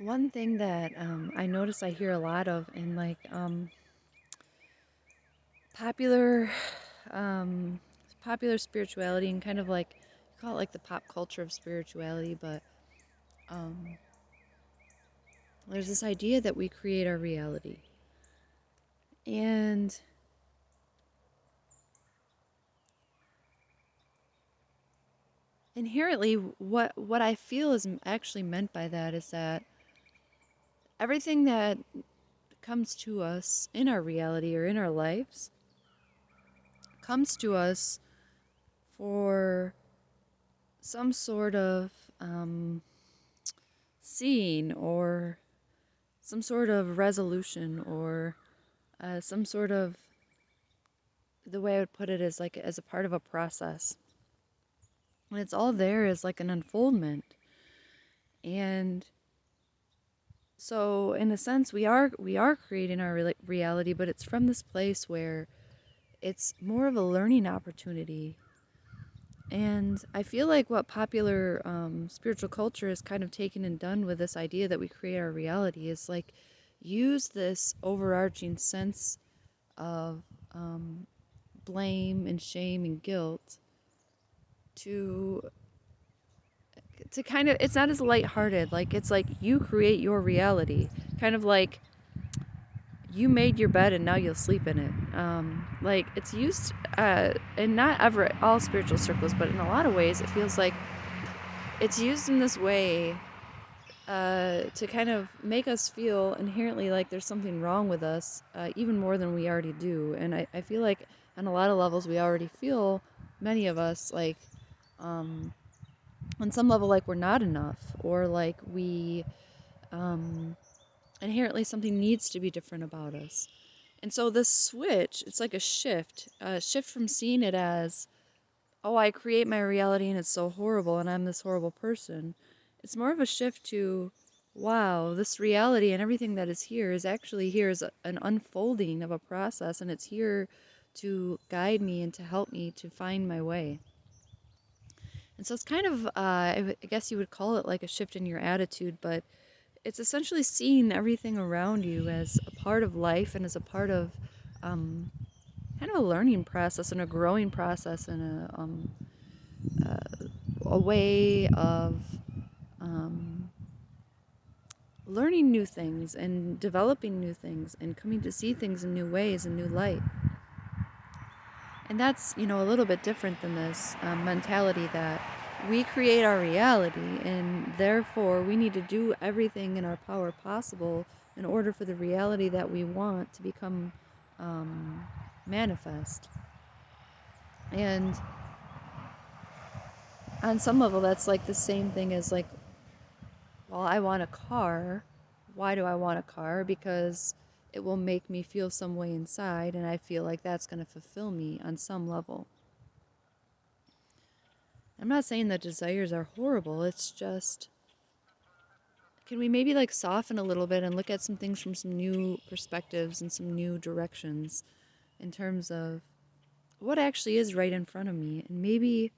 One thing that I notice I hear a lot of in like popular um, popular spirituality and kind of like you call it like the pop culture of spirituality, but um, there's this idea that we create our reality, and inherently, what I feel is actually meant by that is that everything that comes to us in our reality or in our lives comes to us for some sort of seeing or some sort of resolution or some sort of the way I would put it is like as a part of a process. And it's all there as like an unfoldment. And so in a sense we are creating our reality, but it's from this place where it's more of a learning opportunity. And I feel like what popular spiritual culture has kind of taken and done with this idea that we create our reality is like use this overarching sense of um, blame and shame and guilt to kind of, it's not as lighthearted, like it's like you create your reality, kind of like you made your bed and now you'll sleep in it. Like it's used in not ever all spiritual circles, but in a lot of ways it feels like it's used in this way to kind of make us feel inherently like there's something wrong with us, even more than we already do. And I feel like on a lot of levels we already feel, many of us, like um, on some level, like we're not enough, or like we inherently something needs to be different about us. And so this switch, it's like a shift from seeing it as, oh, I create my reality and it's so horrible and I'm this horrible person. It's more of a shift to, wow, this reality and everything that is here is actually here as an unfolding of a process, and it's here to guide me and to help me to find my way. And so it's kind of, I guess you would call it like a shift in your attitude, but it's essentially seeing everything around you as a part of life and as a part of um, kind of a learning process and a growing process and a way of um, learning new things and developing new things and coming to see things in new ways and new light. And that's, a little bit different than this mentality that we create our reality and therefore we need to do everything in our power possible in order for the reality that we want to become manifest. And on some level, that's like the same thing as like, well, I want a car. Why do I want a car? Because it will make me feel some way inside, and I feel like that's going to fulfill me on some level. I'm not saying that desires are horrible. It's just, can we maybe like soften a little bit and look at some things from some new perspectives and some new directions in terms of what actually is right in front of me? And maybe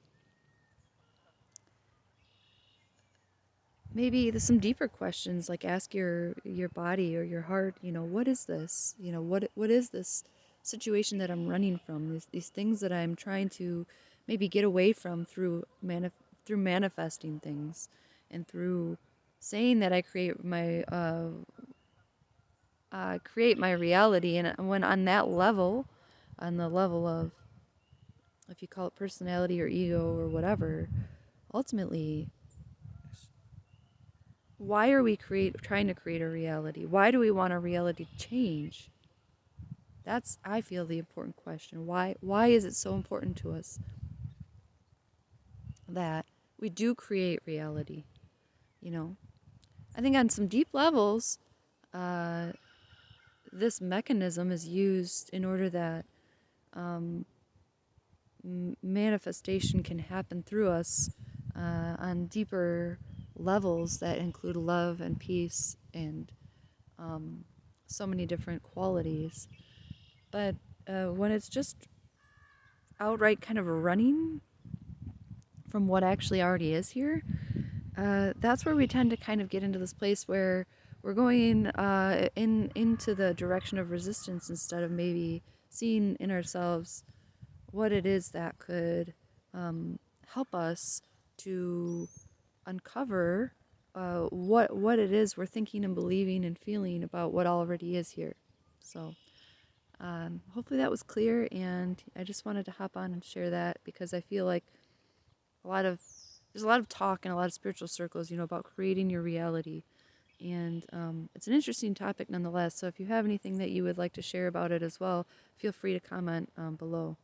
there's some deeper questions, like ask your body or your heart, what is this, what is this situation that I'm running from, these things that I'm trying to maybe get away from through through manifesting things and through saying that I create my reality. And when on that level, on the level of, if you call it personality or ego or whatever, ultimately, why are we trying to create a reality? Why do we want our reality to change? That's, I feel, the important question. Why is it so important to us that we do create reality? You know, I think on some deep levels, uh, this mechanism is used in order that um, manifestation can happen through us on deeper levels that include love and peace and um, so many different qualities. But when it's just outright kind of running from what actually already is here, That's where we tend to kind of get into this place where we're going into the direction of resistance instead of maybe seeing in ourselves what it is that could help us to uncover what it is we're thinking and believing and feeling about what already is here. So hopefully that was clear, and I just wanted to hop on and share that because I feel like a lot of there's a lot of talk in a lot of spiritual circles, about creating your reality, and it's an interesting topic nonetheless. So if you have anything that you would like to share about it as well, feel free to comment below.